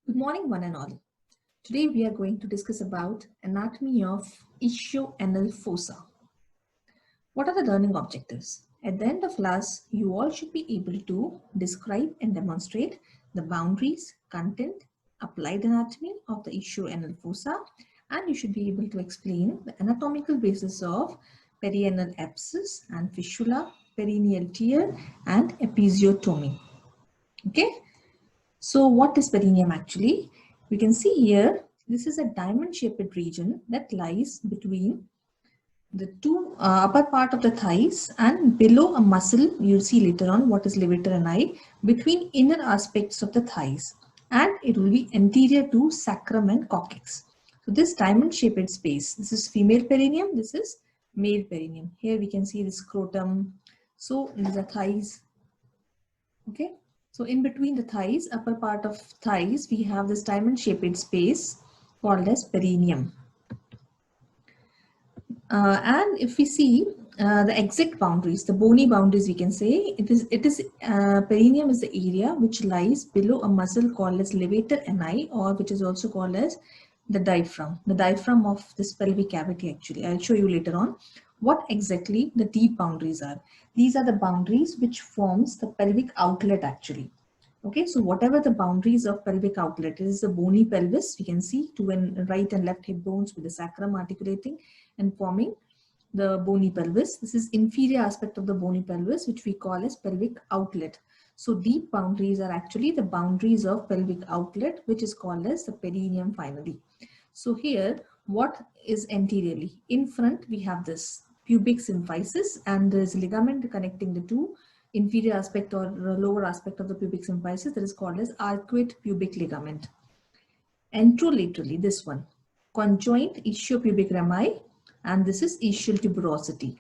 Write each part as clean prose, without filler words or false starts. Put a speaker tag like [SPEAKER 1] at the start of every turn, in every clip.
[SPEAKER 1] Good morning, one and all. Today we are going to discuss about anatomy of ischioanal fossa. What are the learning objectives? At the end of class, you all should be able to describe and demonstrate the boundaries, content, applied anatomy of the ischioanal fossa, and you should be able to explain the anatomical basis of perianal abscess and fistula, perineal tear, and episiotomy. Okay. So what is perineum actually? We can see here, this is a diamond-shaped region that lies between the two upper part of the thighs and below a muscle. You'll see later on what is levator ani, between inner aspects of the thighs, and it will be anterior to sacrum and coccyx. So this diamond-shaped space, this is female perineum, this is male perineum. Here we can see the scrotum. So these are thighs. Okay. So in between the thighs, upper part of thighs, we have this diamond-shaped space called as perineum. And if we see the exact boundaries, the bony boundaries, we can say perineum is the area which lies below a muscle called as levator ani, or which is also called as the diaphragm of this pelvic cavity. Actually, I'll show you later on what exactly the deep boundaries are. These are the boundaries which forms the pelvic outlet actually. Okay, so whatever the boundaries of pelvic outlet is the bony pelvis, we can see two and right and left hip bones with the sacrum articulating and forming the bony pelvis. This is inferior aspect of the bony pelvis, which we call as pelvic outlet. So deep boundaries are actually the boundaries of pelvic outlet, which is called as the perineum finally. So here, what is anteriorly? In front, we have this pubic symphysis, and there is a ligament connecting the two inferior aspect or lower aspect of the pubic symphysis that is called as arcuate pubic ligament. Anterolaterally, this one, conjoint ischiopubic rami, and this is ischial tuberosity.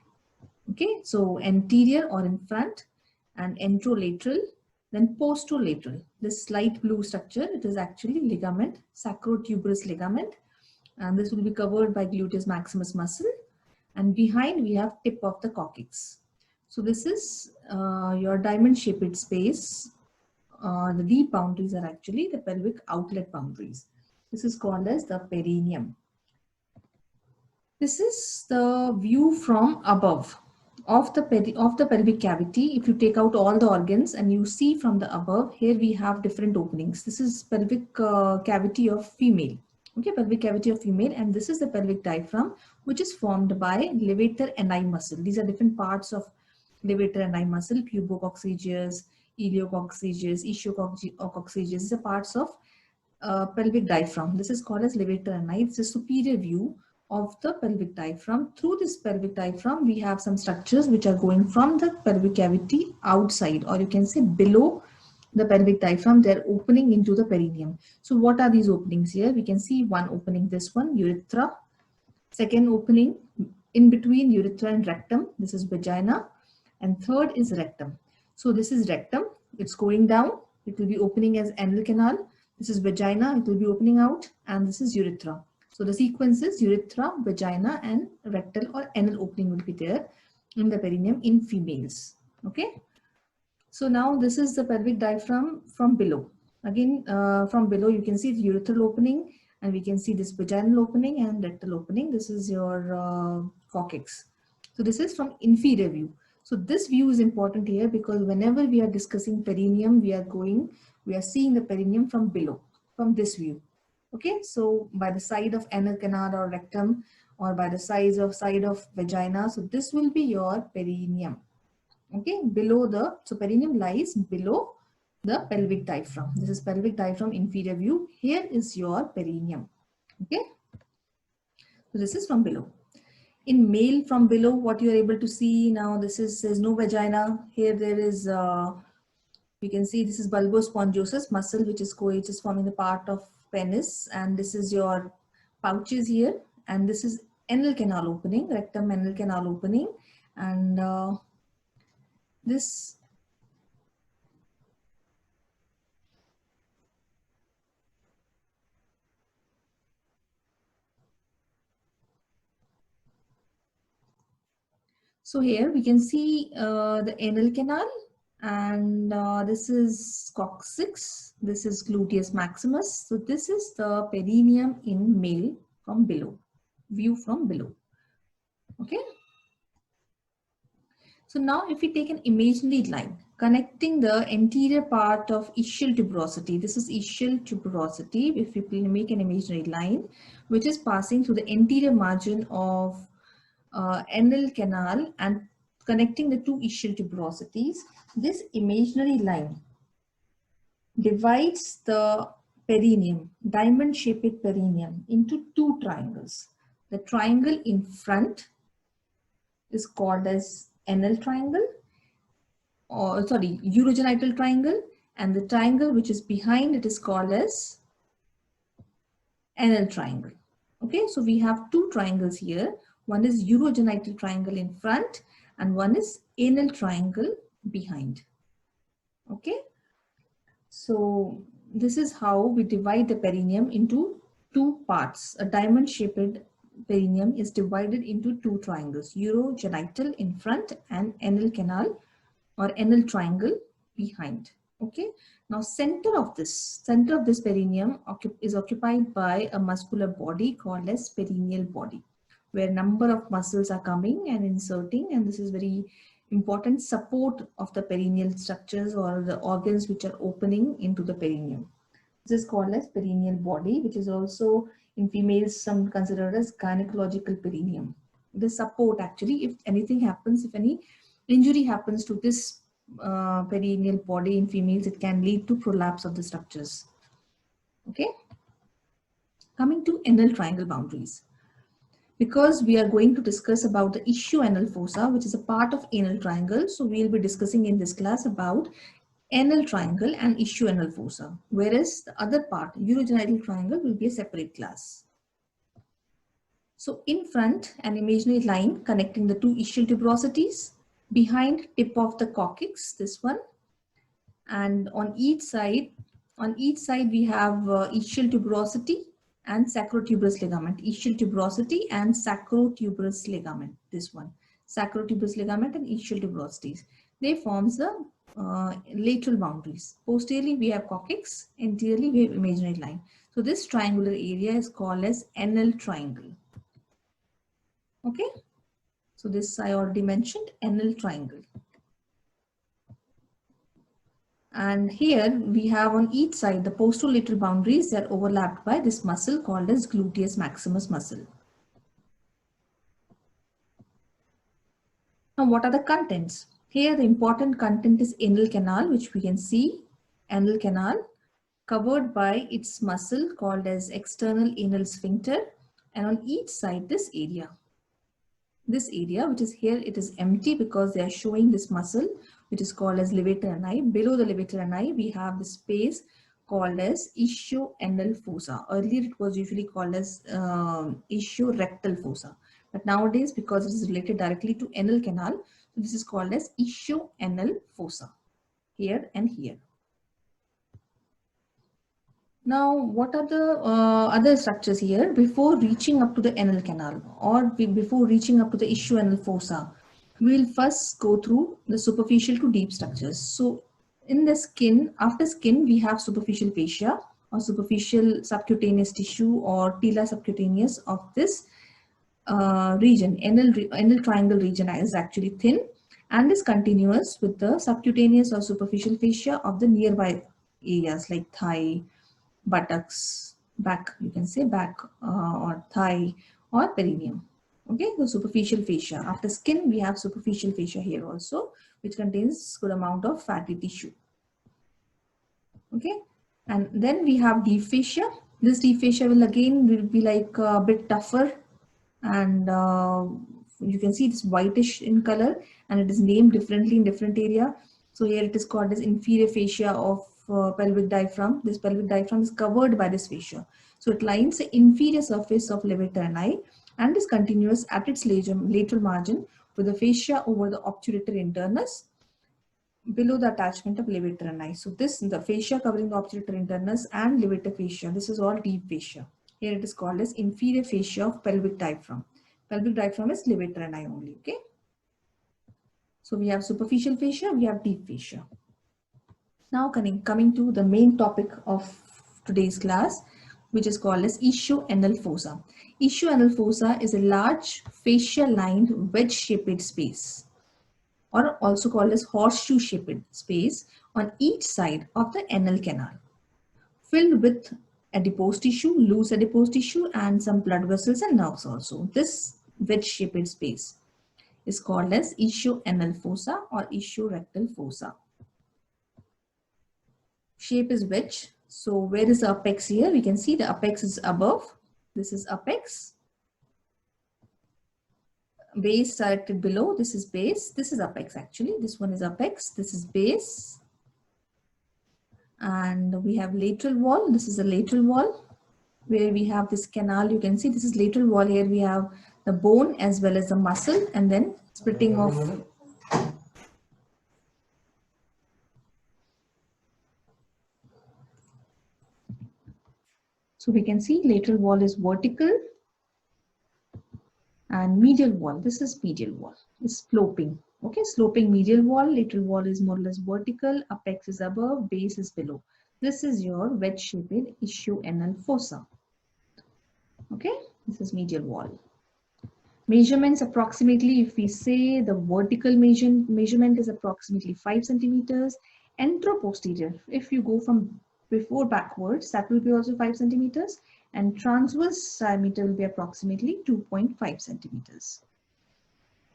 [SPEAKER 1] Okay, so anterior or in front, and anterolateral, then posterolateral. This light blue structure, it is actually ligament, sacrotuberous ligament, and this will be covered by gluteus maximus muscle, and behind we have tip of the coccyx. So this is your diamond shaped space. The deep boundaries are actually the pelvic outlet boundaries. This is called as the perineum. This is the view from above of the pelvic cavity. If you take out all the organs and you see from the above, here we have different openings. This is pelvic cavity of female. Okay, pelvic cavity of female, and this is the pelvic diaphragm, which is formed by levator ani muscle. These are different parts of levator ani muscle: pubococcygeus, iliococcygeus, ischio-coccygeus. These are parts of pelvic diaphragm. This is called as levator ani. It's a superior view of the pelvic diaphragm. Through this pelvic diaphragm, we have some structures which are going from the pelvic cavity outside, or you can say below the pelvic diaphragm. They're opening into the perineum. So what are these openings here? We can see one opening, this one, urethra. Second opening in between urethra and rectum, this is vagina. And third is rectum. So this is rectum, it's going down, it will be opening as anal canal. This is vagina, it will be opening out, and this is urethra. So the sequence is urethra, vagina, and rectal or anal opening will be there in the perineum in females. Okay. So now this is the pelvic diaphragm from below. Again, from below you can see the urethral opening, and we can see this vaginal opening and rectal opening. This is your coccyx. So this is from inferior view. So this view is important here because whenever we are discussing perineum, we are seeing the perineum from below, from this view. Okay, so by the side of anal canal or rectum, or by the side of vagina. So this will be your perineum. Okay, so perineum lies below the pelvic diaphragm. This is pelvic diaphragm inferior view. Here is your perineum. Okay, so this is from below. In male from below, what you are able to see now, there's no vagina. Here there is, you can see this is bulbospongiosus muscle, which is forming the part of penis, and this is your pouches here, and this is anal canal opening, rectum anal canal opening, and this So here we can see the anal canal, And this is coccyx, this is gluteus maximus. So this is the perineum in male from below, view from below. Okay. So now if we take an imaginary line connecting the anterior part of ischial tuberosity, this is ischial tuberosity, if we make an imaginary line which is passing through the anterior margin of anal canal and connecting the two ischial tuberosities, this imaginary line divides the perineum, diamond-shaped perineum, into two triangles. The triangle in front is called as anal triangle, or sorry, urogenital triangle, and the triangle which is behind it is called as anal triangle. Okay, so we have two triangles here. One is urogenital triangle in front and one is anal triangle behind. Okay, so this is how we divide the perineum into two parts. A diamond shaped perineum is divided into two triangles, urogenital in front and anal canal or anal triangle behind. Okay, now center of this perineum is occupied by a muscular body called as perineal body, where number of muscles are coming and inserting, and this is very important support of the perineal structures or the organs which are opening into the perineum. This is called as perineal body, which is also in females some considered as gynecological perineum. The support, actually, if anything happens, if any injury happens to this perineal body in females, it can lead to prolapse of the structures. Okay. Coming to anal triangle boundaries. Because we are going to discuss about the ischioanal fossa, which is a part of anal triangle. So we'll be discussing in this class about anal triangle and ischioanal fossa, whereas the other part, urogenital triangle, will be a separate class. So in front, an imaginary line connecting the two ischial tuberosities, behind tip of the coccyx, this one, and on each side we have ischial tuberosity and sacrotuberous ligament, ischial tuberosity and sacrotuberous ligament, this one, sacrotuberous ligament and ischial tuberosities. They forms the lateral boundaries. Posteriorly we have coccyx, anteriorly we have imaginary line. So this triangular area is called as anal triangle. Okay, so this I already mentioned, anal triangle. And here we have on each side the posterolateral boundaries that are overlapped by this muscle called as gluteus maximus muscle. Now what are the contents? Here the important content is anal canal, which we can see, anal canal covered by its muscle called as external anal sphincter, and on each side this area which is here, it is empty because they are showing this muscle which is called as levator ani. Below the levator ani we have the space called as ischioanal fossa. Earlier it was usually called as ischiorectal fossa, but nowadays because it is related directly to anal canal, so this is called as ischioanal fossa, here and here. Now, what are the other structures here before reaching up to the anal canal or before reaching up to the ischioanal fossa? We'll first go through the superficial to deep structures. So in the skin, after skin, we have superficial fascia or superficial subcutaneous tissue or tela subcutaneous of this region. Anal triangle region is actually thin and is continuous with the subcutaneous or superficial fascia of the nearby areas like thigh, buttocks, back, you can say back or thigh or perineum. Okay, the superficial fascia. After skin, we have superficial fascia here also, which contains good amount of fatty tissue. Okay, and then we have deep fascia. This deep fascia will be like a bit tougher, and you can see it's whitish in color, and it is named differently in different area. So here it is called as inferior fascia of pelvic diaphragm. This pelvic diaphragm is covered by this fascia. So it lines the inferior surface of levator ani and is continuous at its lateral margin with the fascia over the obturator internus below the attachment of levator ani. So this, the fascia covering the obturator internus and levator fascia, this is all deep fascia. Here it is called as inferior fascia of pelvic diaphragm. Pelvic diaphragm is levator ani only. Okay. So we have superficial fascia, we have deep fascia. Now coming to the main topic of today's class, which is called as ischioanal fossa. Ischioanal fossa is a large fascia-lined wedge-shaped space, or also called as horseshoe-shaped space on each side of the anal canal, filled with adipose tissue, loose adipose tissue, and some blood vessels and nerves also. This wedge-shaped space is called as ischioanal fossa or ischiorectal fossa. Shape is wedge. So where is the apex here? We can see the apex is above. This is apex. Base directed below. This is base. This is apex actually. This one is apex. This is base. And we have lateral wall. This is the lateral wall where we have this canal. You can see this is lateral wall. Here we have the bone as well as the muscle, and then splitting of so we can see lateral wall is vertical and medial wall. This is medial wall. It's sloping. Okay, sloping medial wall. Lateral wall is more or less vertical. Apex is above. Base is below. This is your wedge-shaped ischioanal fossa. Okay, this is medial wall. Measurements approximately, if we say the vertical measurement is approximately 5 centimeters. Anteroposterior, if you go from before backwards, that will be also 5 centimeters. And transverse diameter will be approximately 2.5 centimeters.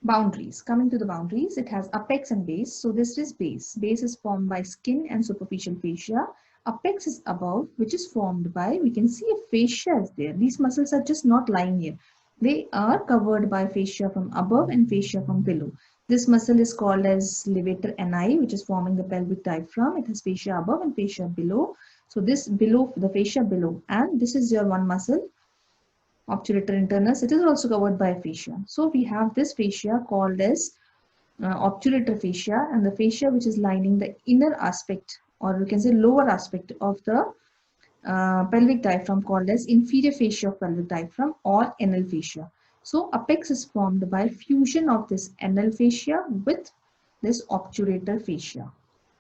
[SPEAKER 1] Boundaries. Coming to the boundaries, it has apex and base. So this is base. Base is formed by skin and superficial fascia. Apex is above, which is formed by, we can see a fascia is there. These muscles are just not lying here. They are covered by fascia from above and fascia from below. This muscle is called as levator ani, which is forming the pelvic diaphragm. It has fascia above and fascia below. So this below, the fascia below, and this is your one muscle, obturator internus. It is also covered by fascia. So we have this fascia called as obturator fascia, and the fascia which is lining the inner aspect, or we can say lower aspect of the pelvic diaphragm, called as inferior fascia of pelvic diaphragm or anal fascia. So apex is formed by fusion of this anal fascia with this obturator fascia.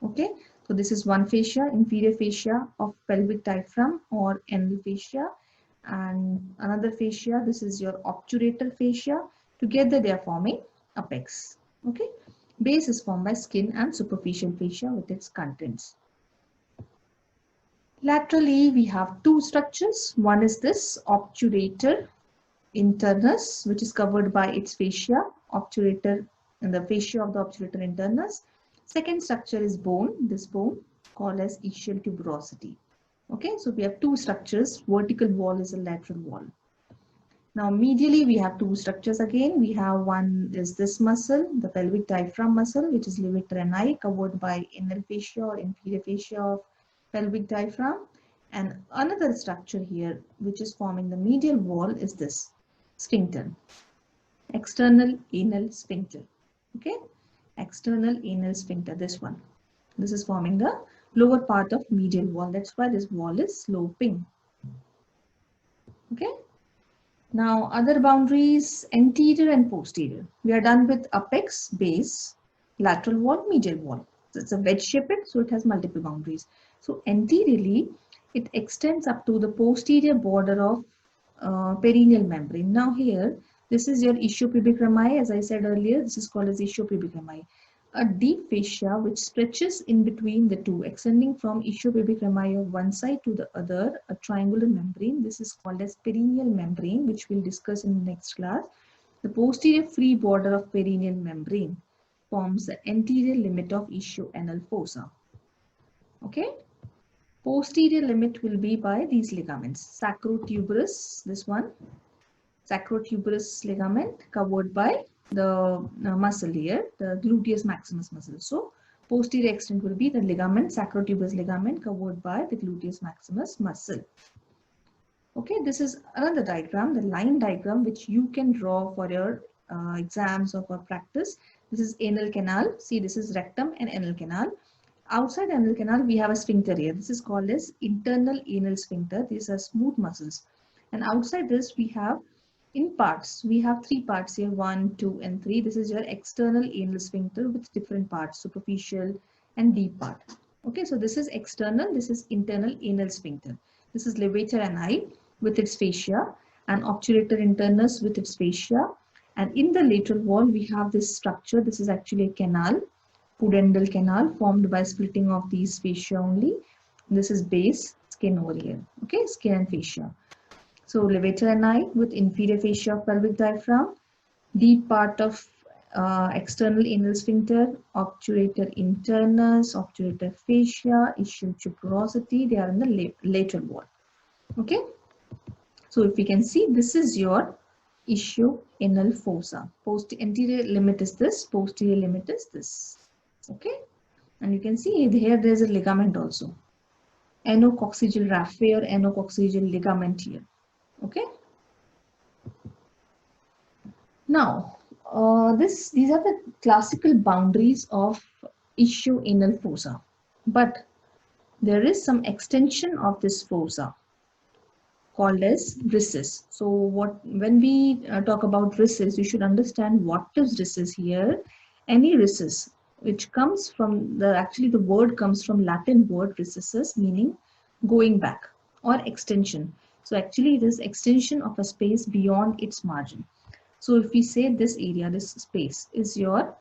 [SPEAKER 1] Okay, so this is one fascia, inferior fascia of pelvic diaphragm or anal fascia, and another fascia, this is your obturator fascia. Together they are forming apex. Okay, base is formed by skin and superficial fascia with its contents. Laterally, we have two structures. One is this obturator internus, which is covered by its fascia, obturator and the fascia of the obturator internus. Second structure is bone, this bone called as ischial tuberosity. Okay, so we have two structures. Vertical wall is a lateral wall. Now medially we have two structures again. We have one is this muscle, the pelvic diaphragm muscle, which is levator ani, covered by anal fascia or inferior fascia of pelvic diaphragm. And another structure here which is forming the medial wall is this sphincter, external anal sphincter. Okay, external anal sphincter, this one. This is forming the lower part of medial wall. That's why this wall is sloping. Okay. Now other boundaries, anterior and posterior. We are done with apex, base, lateral wall, medial wall. So it's a wedge shaped, so it has multiple boundaries. So anteriorly, it extends up to the posterior border of perineal membrane. Now here, this is your ischiopubic rami. As I said earlier, this is called as ischiopubic rami. A deep fascia which stretches in between the two, extending from ischiopubic rami of one side to the other, a triangular membrane. This is called as perineal membrane, which we'll discuss in the next class. The posterior free border of perineal membrane forms the anterior limit of ischioanal fossa. Okay. Posterior limit will be by these ligaments. Sacrotuberous, this one, sacrotuberous ligament covered by the muscle here, the gluteus maximus muscle. So posterior extent will be the ligament, sacrotuberous ligament covered by the gluteus maximus muscle. Okay, this is another diagram, the line diagram, which you can draw for your exams or for practice. This is anal canal. See, this is rectum and anal canal. Outside anal canal, we have a sphincter here. This is called as internal anal sphincter. These are smooth muscles. And outside this, we have In parts, we have three parts here, 1, 2, and 3. This is your external anal sphincter with different parts, superficial and deep part. Okay, so this is external, this is internal anal sphincter. This is levator ani with its fascia and obturator internus with its fascia. And in the lateral wall, we have this structure. This is actually a canal, pudendal canal formed by splitting of these fascia only. This is base skin over here. Okay, skin and fascia. So levator ani with inferior fascia of pelvic diaphragm, deep part of external anal sphincter, obturator internus, obturator fascia, ischial tuberosity. They are in the lateral wall. Okay. So if we can see, this is your ischial-anal fossa. Anterior limit is this, posterior limit is this. Okay. And you can see here there is a ligament also. Anococcygeal raphe or anococcygeal ligament here. Okay. Now, these are the classical boundaries of ischial-anal fossa, but there is some extension of this fossa called as recess. So, when we talk about recess, you should understand what is recess here. Any recess which comes from actually the word comes from Latin word recessus, meaning going back or extension. So actually it is extension of a space beyond its margin. So if we say this area, this space is your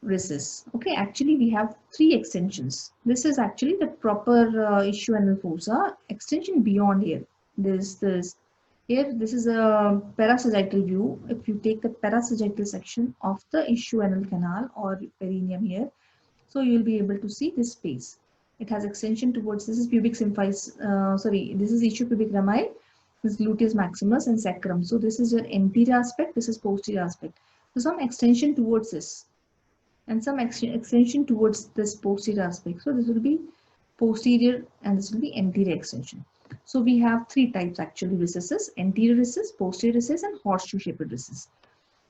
[SPEAKER 1] recess. Okay, actually we have three extensions. This is actually the proper ischial fossa. Extension beyond here. This here. This is a parasagittal view. If you take the parasagittal section of the ischial canal or perineum here, so you will be able to see this space. It has extension towards, this is pubic symphysis. This is ischiopubic rami. This is gluteus maximus and sacrum. So this is your anterior aspect. This is posterior aspect. So some extension towards this and some extension towards this posterior aspect. So this will be posterior and this will be anterior extension. So we have three types actually recesses: anterior recess, posterior recess, and horseshoe shaped recess.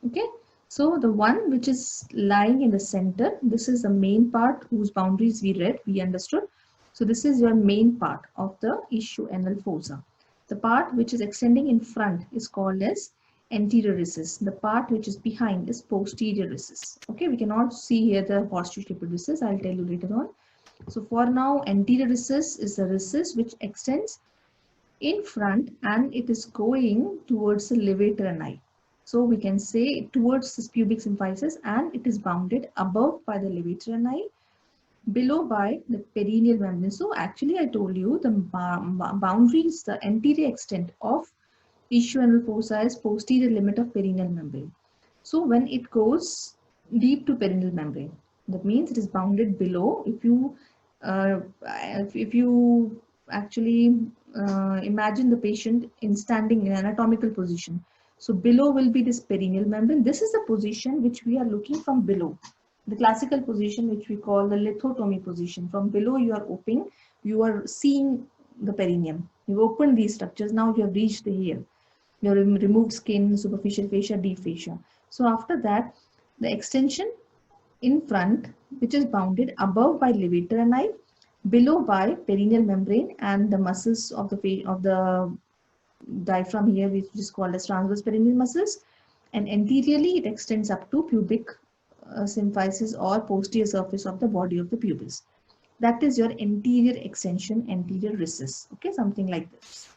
[SPEAKER 1] Okay, so the one which is lying in the center, this is the main part whose boundaries we read, we understood. So this is your main part of the ischial fossa. The part which is extending in front is called as anterior recess. The part which is behind is posterior recess. Okay, we cannot see here the horseshoe shaped recess. I'll tell you later on. So for now, anterior recess is the recess which extends in front and it is going towards the levator ani. So we can say towards this pubic symphysis and it is bounded above by the levator ani, below by the perineal membrane. So actually I told you the boundaries, the anterior extent of ischial fossa is posterior limit of perineal membrane. So when it goes deep to perineal membrane, that means it is bounded below. If you actually imagine the patient in standing in anatomical position. So below will be this perineal membrane. This is the position which we are looking from below. The classical position which we call the lithotomy position. From below you are opening, you are seeing the perineum. You open these structures, now you have reached here. You have removed skin, superficial fascia, deep fascia. So after that, the extension in front, which is bounded above by levator ani, below by perineal membrane and the muscles of the diaphragm here, which is called as transverse perineal muscles, and anteriorly it extends up to pubic symphysis or posterior surface of the body of the pubis. That is your anterior extension, anterior recess. Okay, something like this.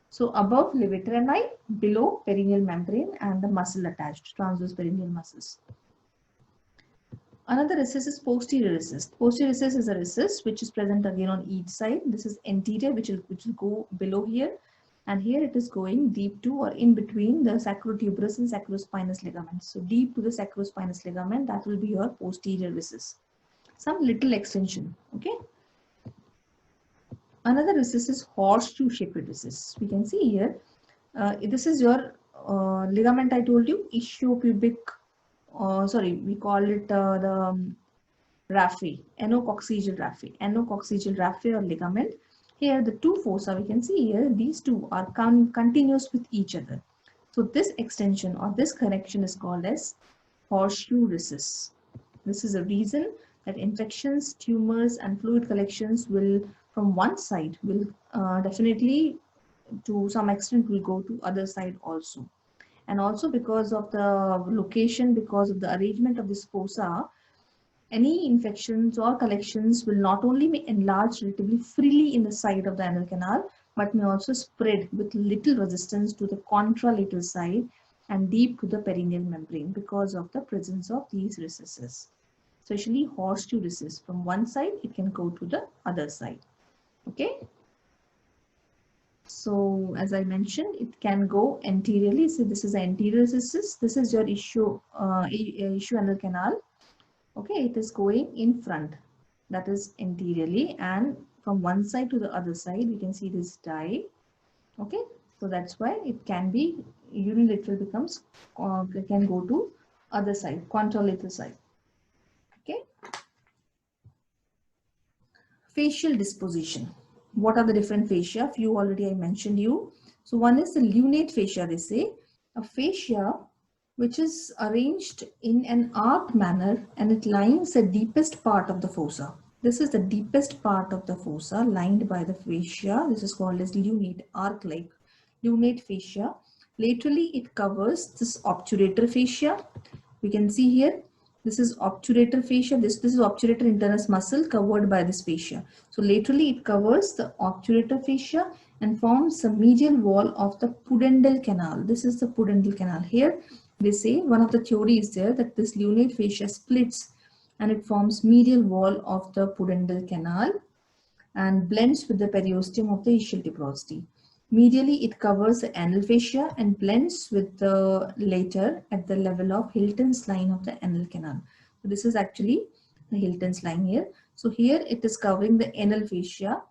[SPEAKER 1] So above levator ani, below perineal membrane and the muscle attached, transverse perineal muscles. Another recess is posterior recess. Posterior recess is a recess which is present again on each side. This is anterior, which will go below here, and here it is going deep to or in between the sacrotuberous and sacrospinous ligaments. So deep to the sacrospinous ligament, that will be your posterior recess. Some little extension. Okay. Another recess is horseshoe shaped recess. We can see here. This is your ligament I told you, ischiopubic. We call it the raphe, anococcygeal raphe or ligament. Here the two fossa we can see here, these two are continuous with each other. So this extension or this connection is called as horseshoe recess. This is a reason that infections, tumors and fluid collections will from one side will definitely to some extent will go to other side also. And also because of the location, because of the arrangement of this fossa, any infections or collections will not only be enlarged relatively freely in the side of the anal canal, but may also spread with little resistance to the contralateral side and deep to the perineal membrane because of the presence of these recesses. Especially horseshoe recess. From one side, it can go to the other side. Okay. So as I mentioned, it can go anteriorly. So this is the anterior recesses. This is your ischioanal canal. Okay, it is going in front, that is anteriorly, and from one side to the other side we can see this dye. Okay, so that's why it can be unilateral, becomes it can go to other side, contralateral side. Okay, facial disposition. What are the different fascia? Few already I mentioned you. So one is the lunate fascia. They say a fascia which is arranged in an arced manner and it lines the deepest part of the fossa. This is the deepest part of the fossa lined by the fascia. This is called as lunate, arc-like lunate fascia. Laterally, it covers this obturator fascia. We can see here, this is obturator fascia. This is obturator internus muscle covered by this fascia. So laterally, it covers the obturator fascia and forms the medial wall of the pudendal canal. This is the pudendal canal. Here, they say one of the theories there that this lunate fascia splits and it forms medial wall of the pudendal canal and blends with the periosteum of the ischial tuberosity. Medially, it covers the anal fascia and blends with the later at the level of Hilton's line of the anal canal. So this is actually the Hilton's line here. So here it is covering the anal fascia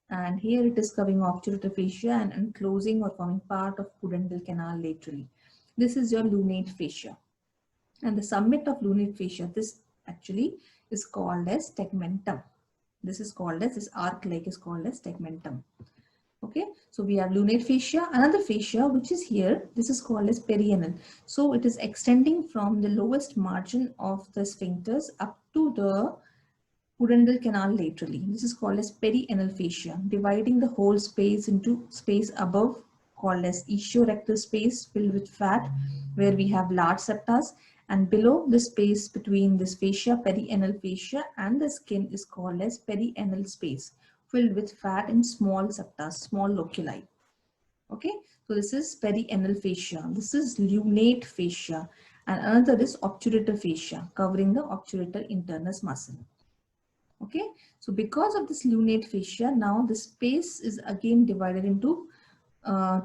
[SPEAKER 1] and here it is covering obturator fascia and enclosing or forming part of pudendal canal laterally. This is your lunate fascia. And the summit of lunate fascia, this actually is called as tegmentum. This is called as, this arc-like is called as tegmentum. Okay, so we have lunate fascia, another fascia which is here, this is called as perianal. So it is extending from the lowest margin of the sphincters up to the pudendal canal laterally. This is called as perianal fascia, dividing the whole space into space above called as ischiorectal space filled with fat where we have large septas, and below the space between this fascia, perianal fascia, and the skin is called as perianal space filled with fat and small septa, small loculi. Okay, so this is perianal fascia. This is lunate fascia, and another is obturator fascia covering the obturator internus muscle. Okay, so because of this lunate fascia, now the space is again divided into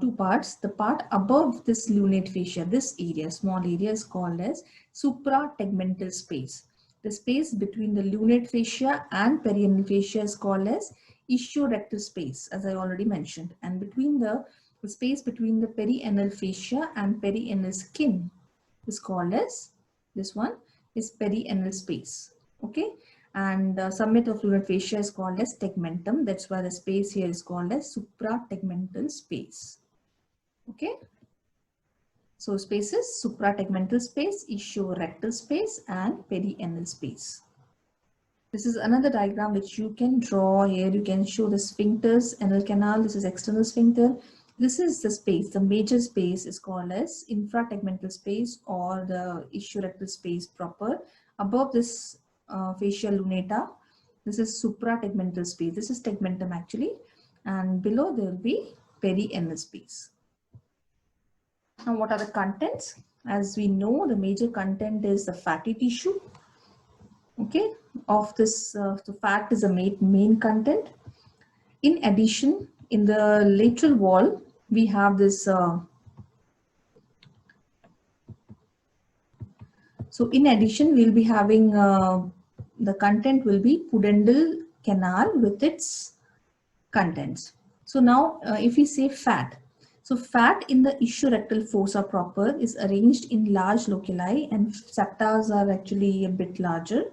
[SPEAKER 1] two parts. The part above this lunate fascia, this area, small area, is called as suprategmental space. The space between the lunate fascia and perianal fascia is called as ischiorectal space, as I already mentioned. And between the space between the perianal fascia and perianal skin is called as, this one is perianal space. Okay, and summit of lunate fascia is called as tegmentum. That's why the space here is called as suprategmental space. Okay, so spaces: suprategmental space, ischiorectal space, and perianal space. This is another diagram which you can draw. Here you can show the sphincters, anal canal. This is external sphincter. This is the space. The major space is called as infrategmental space or the ischiorectal space proper. Above this fascia lunata, this is suprategmental space. This is tegmentum actually, and below there will be perianal space. Now, what are the contents? As we know, the major content is the fatty tissue. Okay, of this, the fat is the main content. In addition, in the lateral wall, we have this. So in addition, we'll be having the content will be pudendal canal with its contents. So now if we say fat, so fat in the ischiorectal fossa proper is arranged in large loculi and septas are actually a bit larger,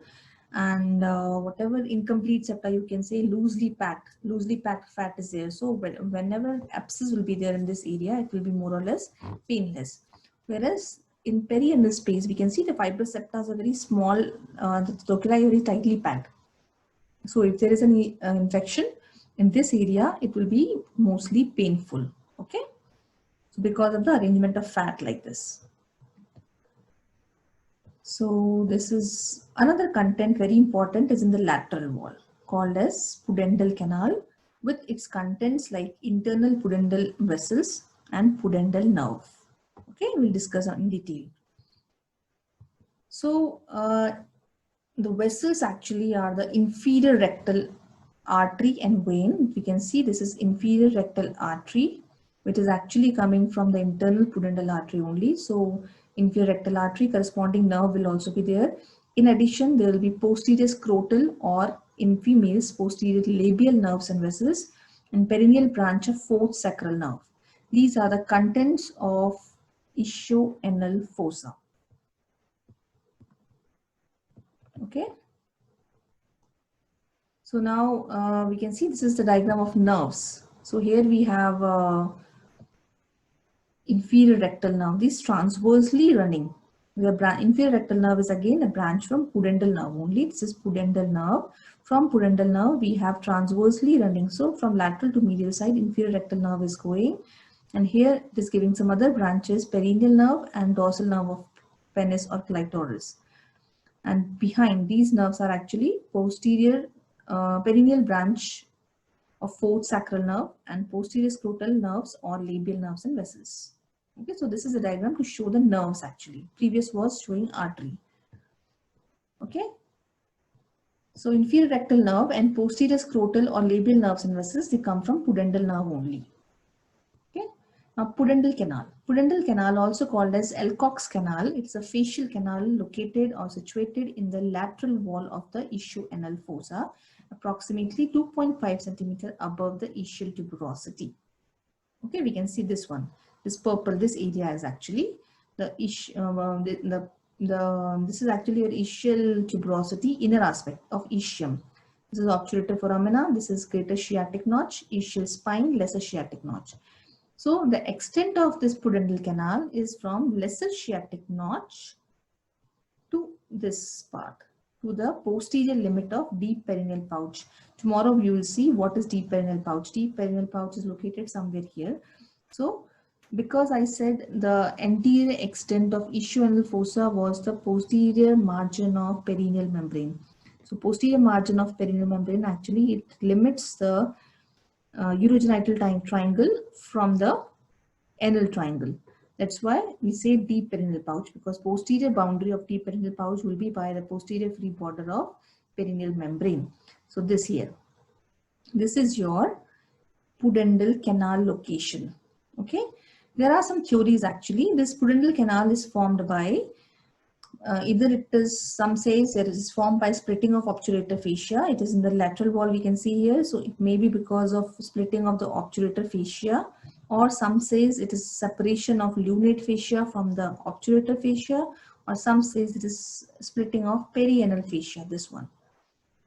[SPEAKER 1] and whatever incomplete septa you can say loosely packed fat is there. So whenever abscess will be there in this area, it will be more or less painless. Whereas in perianal space, we can see the fibrous septas are very small, the loculi are very tightly packed. So if there is any infection in this area, it will be mostly painful. Okay, so because of the arrangement of fat like this. So this is another content very important is in the lateral wall called as pudendal canal with its contents like internal pudendal vessels and pudendal nerve. Okay, we'll discuss in detail. So the vessels actually are the inferior rectal artery and vein. We can see this is inferior rectal artery, which is actually coming from the internal pudendal artery only. So inferior rectal artery corresponding nerve will also be there. In addition, there will be posterior scrotal or in females posterior labial nerves and vessels and perineal branch of fourth sacral nerve. These are the contents of ischioanal fossa. Okay. So now we can see this is the diagram of nerves. So here we have inferior rectal nerve. This transversely running. The inferior rectal nerve is again a branch from pudendal nerve only. This is pudendal nerve. From pudendal nerve we have transversely running. So from lateral to medial side inferior rectal nerve is going. And here it is giving some other branches, perineal nerve and dorsal nerve of penis or clitoris. And behind these nerves are actually posterior perineal branch of fourth sacral nerve and posterior scrotal nerves or labial nerves and vessels. Okay, so this is a diagram to show the nerves actually. Previous was showing artery. Okay. So inferior rectal nerve and posterior scrotal or labial nerves and vessels, they come from pudendal nerve only. Okay. Now pudendal canal. Pudendal canal, also called as Alcock's canal, it's a facial canal located or situated in the lateral wall of the ischioanal fossa, approximately 2.5 centimeter above the ischial tuberosity. Okay, we can see this one. This purple, this area is actually the this is actually your ischial tuberosity, inner aspect of ischium. This is obturator foramina. This is greater sciatic notch, ischial spine, lesser sciatic notch. So the extent of this pudendal canal is from lesser sciatic notch to this part, to the posterior limit of deep perineal pouch. Tomorrow you will see what is deep perineal pouch. Deep perineal pouch is located somewhere here. So because I said the anterior extent of ischioanal fossa was the posterior margin of perineal membrane. So posterior margin of perineal membrane actually it limits the urogenital triangle from the anal triangle. That's why we say deep perineal pouch, because posterior boundary of deep perineal pouch will be by the posterior free border of perineal membrane. So this here, this is your pudendal canal location. Okay, there are some theories actually. This pudendal canal is formed by either it is, some says it is formed by splitting of obturator fascia. It is in the lateral wall we can see here. So it may be because of splitting of the obturator fascia, or some says it is separation of lunate fascia from the obturator fascia, or some says it is splitting of perianal fascia, this one.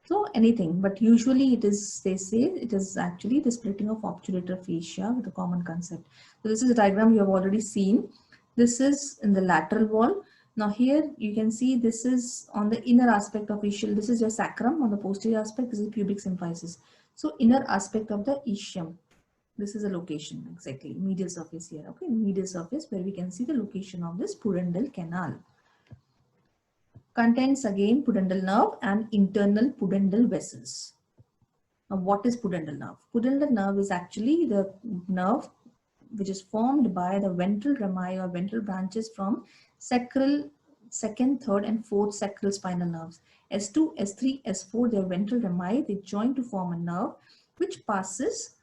[SPEAKER 1] So anything, but usually it is, they say it is actually the splitting of obturator fascia with a common concept. So this is a diagram you have already seen. This is in the lateral wall. Now here you can see this is on the inner aspect of ischial. This is your sacrum. On the posterior aspect, this is pubic symphysis. So inner aspect of the ischium. This is a location exactly, medial surface here. Okay, medial surface where we can see the location of this pudendal canal. Contains again pudendal nerve and internal pudendal vessels. Now what is pudendal nerve? Pudendal nerve is actually the nerve which is formed by the ventral rami or ventral branches from sacral, second, third and fourth sacral spinal nerves. S2, S3, S4, they are ventral rami. They join to form a nerve which passes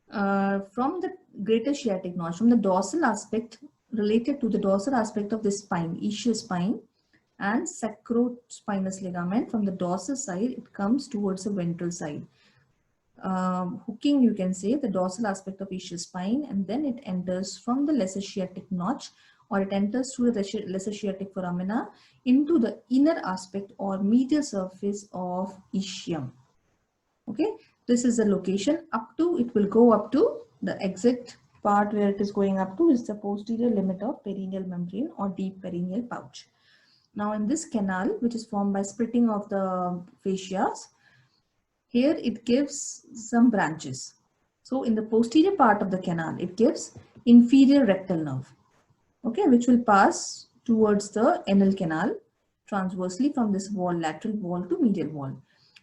[SPEAKER 1] from the greater sciatic notch, from the dorsal aspect, related to the dorsal aspect of the spine, ischial spine, and sacrospinous ligament. From the dorsal side, it comes towards the ventral side. Hooking, you can say, the dorsal aspect of ischial spine, and then it enters from the lesser sciatic notch, or it enters through the lesser sciatic foramina into the inner aspect or medial surface of ischium. Okay, this is the location up to, it will go up to the exit part where it is going up to is the posterior limit of perineal membrane or deep perineal pouch. Now in this canal, which is formed by splitting of the fascias, here it gives some branches. So in the posterior part of the canal, it gives inferior rectal nerve, okay, which will pass towards the anal canal transversely from this wall, lateral wall to medial wall.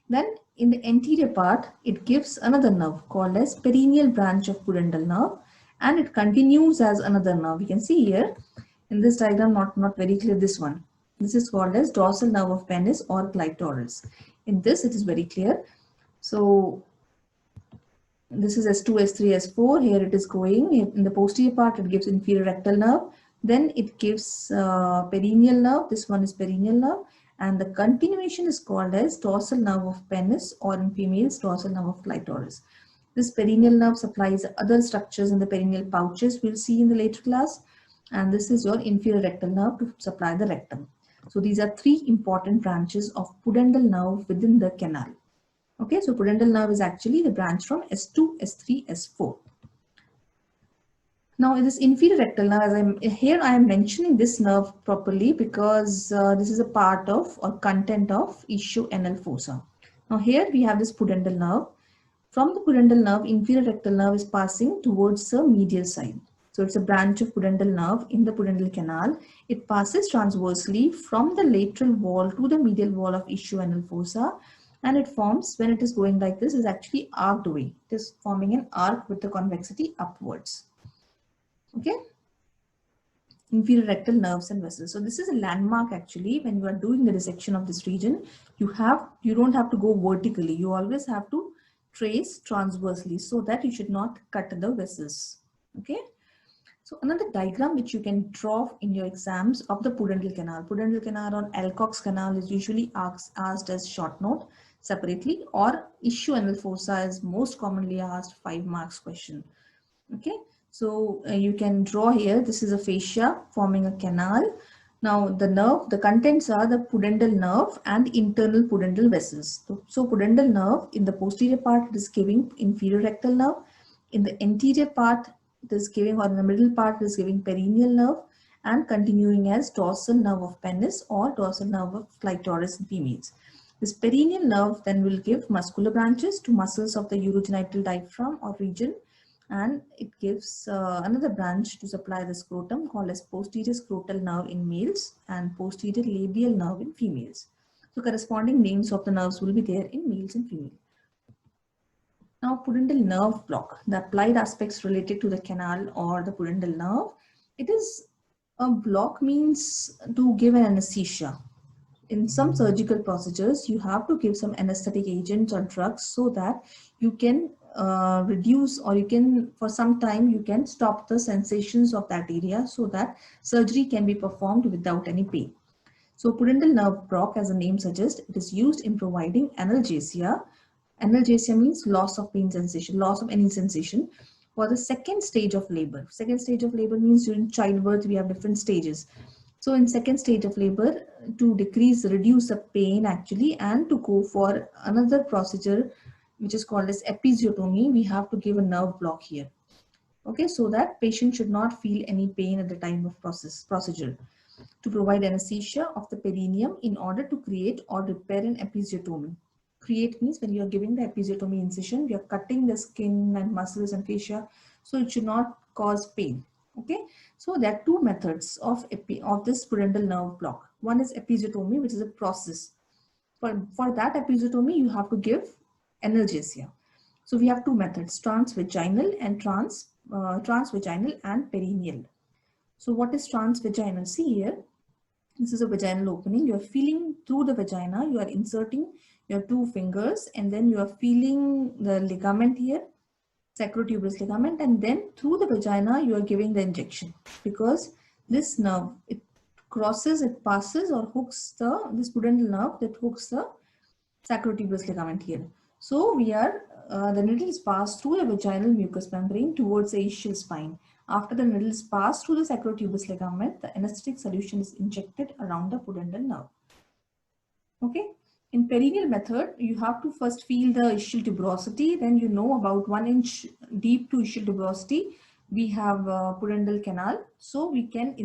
[SPEAKER 1] Then in the anterior part, it gives another nerve called as perineal branch of pudendal nerve, and it continues as another nerve. You can see here in this diagram, not very clear, this one. This is called as dorsal nerve of penis or clitoris. In this, it is very clear. So this is S2, S3, S4. Here it is going in the posterior part, it gives inferior rectal nerve. Then it gives perineal nerve. This one is perineal nerve. And the continuation is called as dorsal nerve of penis, or in females, dorsal nerve of clitoris. This perineal nerve supplies other structures in the perineal pouches we'll see in the later class. And this is your inferior rectal nerve to supply the rectum. So these are three important branches of pudendal nerve within the canal. Okay, so pudendal nerve is actually the branch from S2, S3, S4. Now, in this inferior rectal nerve, I am mentioning this nerve properly because this is a part of or content of ischoanal fossa. Now, here we have this pudendal nerve. From the pudendal nerve, inferior rectal nerve is passing towards the medial side. So it's a branch of pudendal nerve in the pudendal canal. It passes transversely from the lateral wall to the medial wall of ischoanal fossa, and it forms, when it is going like this, is actually arced away. It is forming an arc with the convexity upwards. Okay, inferior rectal nerves and vessels. So this is a landmark actually. When you are doing the dissection of this region, you don't have to go vertically. You always have to trace transversely so that you should not cut the vessels. Okay. So another diagram which you can draw in your exams of the pudendal canal. Pudendal canal or Alcock's canal is usually asked as short note separately, or ischoanal fossa is most commonly asked 5 marks question. Okay. So you can draw here, this is a fascia forming a canal. Now the nerve, the contents are the pudendal nerve and internal pudendal vessels. So pudendal nerve, in the posterior part, it is giving inferior rectal nerve. In the anterior part, it is giving, or in the middle part, it is giving perineal nerve, and continuing as dorsal nerve of penis or dorsal nerve of clitoris in females. This perineal nerve then will give muscular branches to muscles of the urogenital diaphragm or region, and it gives another branch to supply the scrotum called as posterior scrotal nerve in males and posterior labial nerve in females. So corresponding names of the nerves will be there in males and females. Now pudendal nerve block, the applied aspects related to the canal or the pudendal nerve. It is a block means to give an anesthesia. In some surgical procedures, you have to give some anesthetic agents or drugs so that you can reduce, or you can, for some time, you can stop the sensations of that area so that surgery can be performed without any pain. So pudendal nerve block, as the name suggests, it is used in providing analgesia. Analgesia means loss of pain sensation, loss of any sensation, for the second stage of labor. Second stage of labor means during childbirth, we have different stages. So in second stage of labor, to reduce the pain actually, and to go for another procedure which is called as episiotomy, we have to give a nerve block here. Okay, so that patient should not feel any pain at the time of procedure. To provide anesthesia of the perineum in order to create or repair an episiotomy. Create means when you are giving the episiotomy incision, we are cutting the skin and muscles and fascia, so it should not cause pain. Okay, so there are two methods of this pudendal nerve block. One is episiotomy, which is a process. For that episiotomy, you have to give analgesia. So we have two methods: transvaginal and transvaginal and perineal. So what is transvaginal? See here, this is a vaginal opening. You are feeling through the vagina. You are inserting your two fingers, and then you are feeling the ligament here, sacrotuberous ligament, and then through the vagina you are giving the injection, because this nerve, it passes or hooks this pudendal nerve that hooks the sacrotuberous ligament here. So we are the needle is passed through the vaginal mucous membrane towards the ischial spine. After the needle is passed through the sacrotuberous ligament, the anesthetic solution is injected around the pudendal nerve. Okay. In perineal method, you have to first feel the ischial tuberosity. Then you know about 1 inch deep to ischial tuberosity, we have pudendal canal. So we can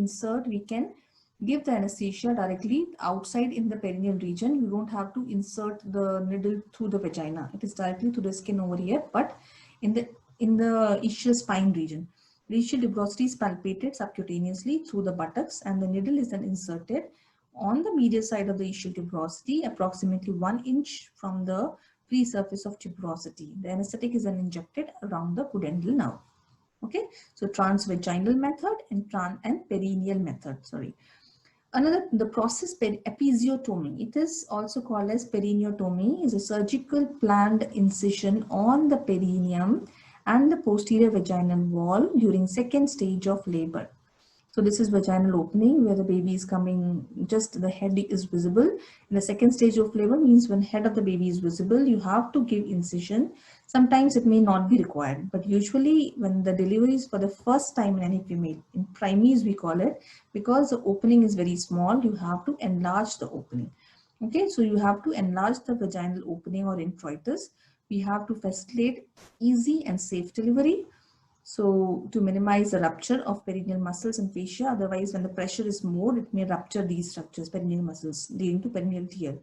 [SPEAKER 1] give the anesthesia directly outside in the perineal region. You don't have to insert the needle through the vagina. It is directly through the skin over here. But in the in the ischial spine region. The ischial tuberosity is palpated subcutaneously through the buttocks, and the needle is then inserted on the medial side of the ischial tuberosity, approximately 1 inch from the free surface of tuberosity. The anesthetic is then injected around the pudendal nerve. Okay, so transvaginal method and perineal method. Sorry. Another, the process episiotomy, it is also called as perineotomy, is a surgical planned incision on the perineum and the posterior vaginal wall during second stage of labor. So this is vaginal opening where the baby is coming, just the head is visible. In the second stage of labor means when head of the baby is visible, you have to give incision. Sometimes it may not be required, but usually when the delivery is for the first time in any female, in preemies we call it, because the opening is very small, you have to enlarge the opening. Okay, so you have to enlarge the vaginal opening or introitus. We have to facilitate easy and safe delivery. So to minimize the rupture of perineal muscles and fascia, otherwise when the pressure is more, it may rupture these structures, perineal muscles, leading to perineal tear,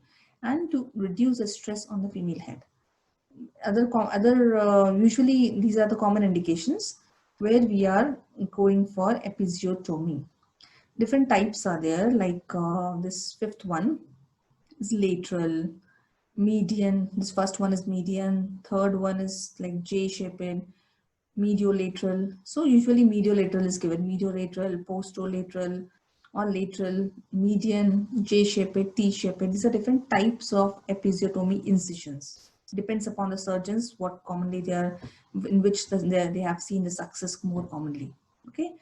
[SPEAKER 1] and to reduce the stress on the female head. Usually these are the common indications where we are going for episiotomy. Different types are there, like this fifth one is lateral, median. This first one is median, third one is like J-shaped, mediolateral. So usually mediolateral is given, mediolateral, posterolateral, or lateral, median, J-shaped, T-shaped. These are different types of episiotomy incisions. Depends upon the surgeons what commonly they are, in which they have seen the success more commonly. Okay,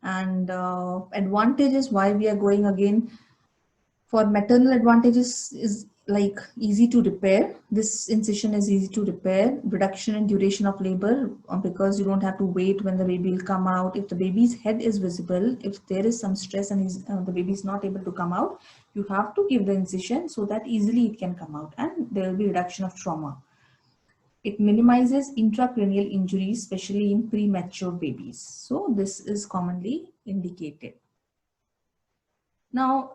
[SPEAKER 1] and advantages why we are going again for maternal advantages is like easy to repair. This incision is easy to repair, reduction in duration of labor because you don't have to wait when the baby will come out. If the baby's head is visible, if there is some stress and the baby is not able to come out, you have to give the incision so that easily it can come out and there will be reduction of trauma. It minimizes intracranial injuries, especially in premature babies. So this is commonly indicated. Now,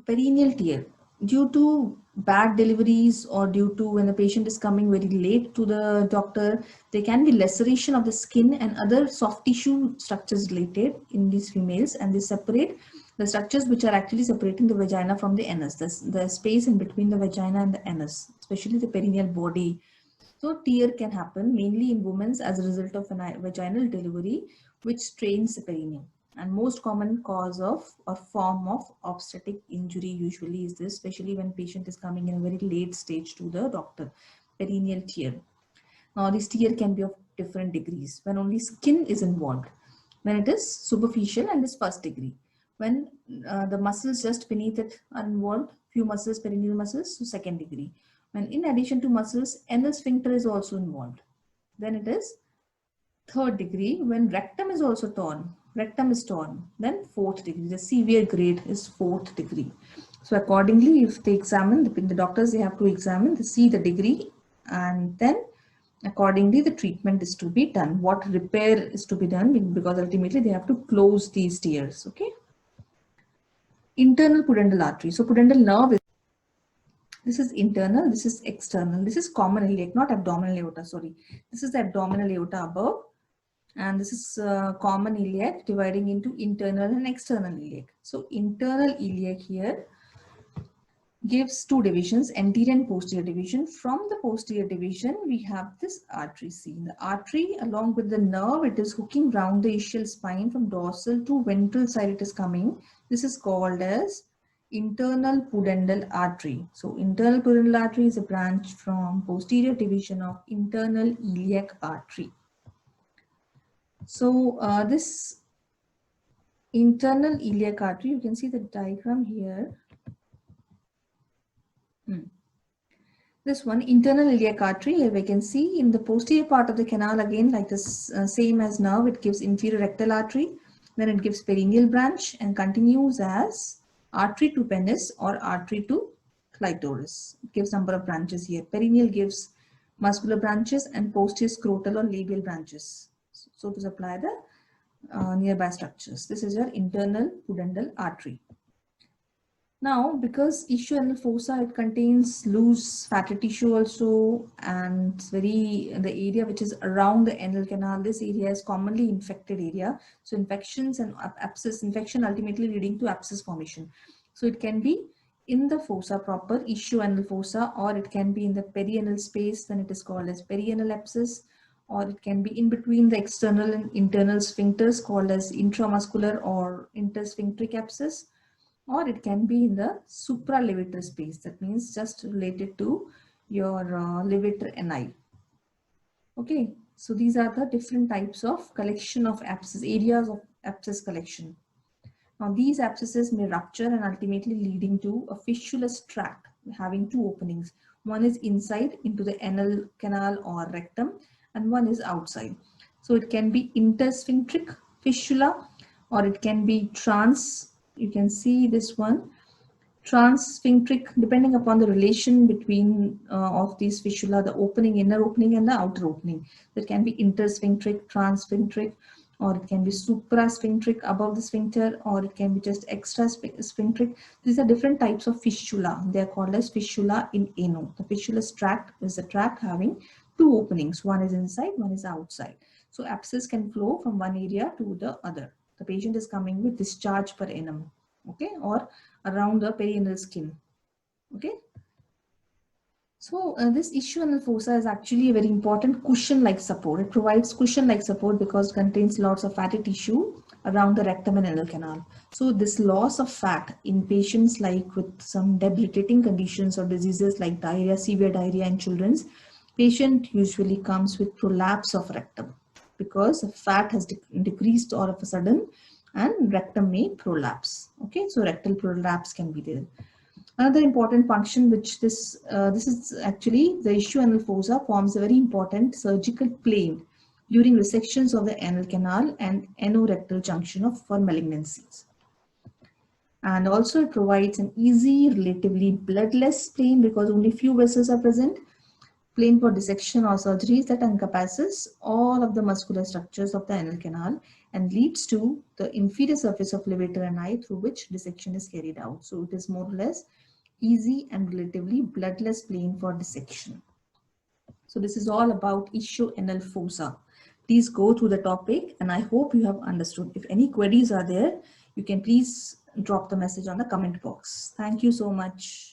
[SPEAKER 1] perineal tear, due to bad deliveries or due to when the patient is coming very late to the doctor, there can be laceration of the skin and other soft tissue structures related in these females, and they separate the structures which are actually separating the vagina from the anus, the space in between the vagina and the anus, especially the perineal body. So tear can happen mainly in women as a result of vaginal delivery, which strains the perineum. And most common cause of or form of obstetric injury usually is this, especially when patient is coming in a very late stage to the doctor, perineal tear. Now this tear can be of different degrees. When only skin is involved, when it is superficial and is first degree. When the muscles just beneath it are involved, few muscles, perineal muscles, so second degree. When in addition to muscles, anal sphincter is also involved, then it is third degree. When rectum is also torn, rectum is torn, then fourth degree. The severe grade is fourth degree. So accordingly, if they examine, the doctors, they have to examine to see the degree, and then accordingly the treatment is to be done. What repair is to be done, because ultimately they have to close these tears. Okay. Internal pudendal artery. So pudendal nerve is, this is internal, this is external, this is common iliac, not abdominal aorta, sorry. This is the abdominal aorta above, and this is common iliac dividing into internal and external iliac. So internal iliac here gives two divisions, anterior and posterior division. From the posterior division, we have this artery C. The artery along with the nerve, it is hooking round the ischial spine from dorsal to ventral side it is coming. This is called as internal pudendal artery. So internal pudendal artery is a branch from posterior division of internal iliac artery. So this internal iliac artery, you can see the diagram here. This one, internal iliac artery, here we can see in the posterior part of the canal, again like this same as nerve, it gives inferior rectal artery, then it gives perineal branch and continues as artery to penis or artery to clitoris. It gives number of branches here. Perineal gives muscular branches and posterior scrotal or labial branches. So to supply the nearby structures. This is your internal pudendal artery. Now, because ischioanal fossa, it contains loose fatty tissue also, and it's very the area which is around the anal canal. This area is commonly infected area. So infections and abscess infection ultimately leading to abscess formation. So it can be in the fossa proper, ischioanal fossa, or it can be in the perianal space. Then it is called as perianal abscess, or it can be in between the external and internal sphincters called as intramuscular or intersphincteric abscess, or it can be in the supralevator space. That means just related to your levator ani. Okay, so these are the different types of collection of abscess, areas of abscess collection. Now these abscesses may rupture and ultimately leading to a fistulous tract having two openings. One is inside into the anal canal or rectum, and one is outside. So it can be intersphincteric fistula, or it can be you can see this one, transsphincteric, depending upon the relation between of these fistula, the opening, inner opening and the outer opening. That can be intersphincteric, transsphincteric, or it can be suprasphincteric above the sphincter, or it can be just extra sphincteric. These are different types of fistula. They are called as fistula in ano. The fistulous tract is the tract having two openings. One is inside, one is outside. So abscess can flow from one area to the other. The patient is coming with discharge per annum, okay, or around the perianal skin. Okay. So this ischioanal fossa is actually a very important cushion-like support. It provides cushion-like support because it contains lots of fatty tissue around the rectum and anal canal. So this loss of fat in patients like with some debilitating conditions or diseases like diarrhea, severe diarrhea in children's, patient usually comes with prolapse of rectum because fat has decreased all of a sudden and rectum may prolapse. Okay, so rectal prolapse can be there. Another important function, which this is actually the ischioanal fossa forms a very important surgical plane during resections of the anal canal and anorectal junction for malignancies. And also it provides an easy, relatively bloodless plane because only few vessels are present, plane for dissection or surgeries that encompasses all of the muscular structures of the anal canal and leads to the inferior surface of levator ani through which dissection is carried out. So it is more or less easy and relatively bloodless plane for dissection. So this is all about ischioanal fossa. Please go through the topic and I hope you have understood. If any queries are there, you can please drop the message on the comment box. Thank you so much.